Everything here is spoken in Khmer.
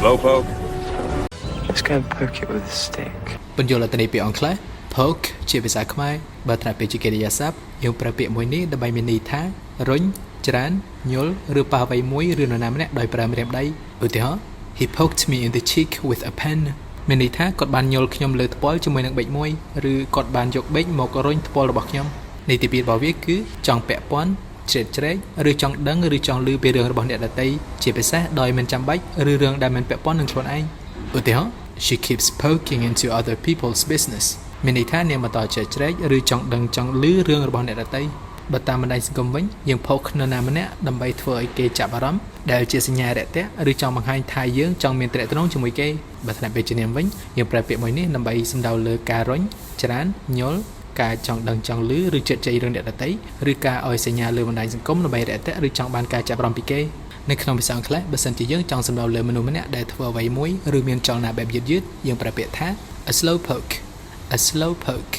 slow poke. Just gonna poke it with a stick. បញ្យល់អត្ថន័យពាក្យអង់គ្លេស poke ជាភាសាខ្មែរបើត្រាពាក្យជាកិរិយាសព្ទយើងប្រើពាក្យមួយនេះដើម្បីមានន័យថារុញច្រានញុលឬប៉ះអ្វីមួយឬនរណាម្នាក់ដោយប្រើម្រាមដៃឧទាហរណ៍ He poked me in the cheek with a pen មានន័យថាគាត់បានញុលខ្ញុំលើថ្ពាល់ជាមួយនឹងប៊ិចមួយឬគាត់បានយកប៊ិចមករុញថ្ពាល់របស់ខ្ញុំន័យទីពីររបស់វាគឺចង់ពាក់ព័ន្ធជ្រៀតជ្រែកឬចង់ដឹងឬចង់ឮពីរឿងរបស់អ្នកដទៃជាពិសេសដោយមិនចាំបាច់ឬរឿងដែលមិនពាក់ព័ន្ធនឹងខ្លួនឯងឧទាហរណ៍ She keeps poking into other people's business មានន័យថានាងបន្តជ្រៀតជ្រែកឬចង់ដឹងចង់ឮរឿងរបស់អ្នកដទៃបើតាមបណ្ដាញសង្គមវិញយើងផុសនរណាម្នាក់ដើម្បីធ្វើឲ្យគេចាប់អារម្មណ៍ដែលជាសញ្ញារាក់ទាក់ឬចង់បង្ហាញថាយើងចង់មានទំនាក់ទំនងជាមួយគេបើថ្នាក់ពេទ្យជំនាញវិញយើងប្រើពាក្យមួយនេះដើម្បីសំដៅលើការរុញច្រានញុលការចង់ដឹងចង់ឮឬជឿជ័យរឿងអ្នកដទៃឬការឲ្យសញ្ញាលើបណ្ដាញសង្គមដើម្បីរាក់ទាក់ឬចង់បានការចាប់អារម្មណ៍ពីគេនៅក្នុងភាសាអង់គ្លេសបើសិនជាយើងចង់សំដៅលើមនុស្សម្នាក់ដែលធ្វើអ្វីមួយឬមានចលនាបែបយឺតៗយើងប្រើពាក្យថា a slow poke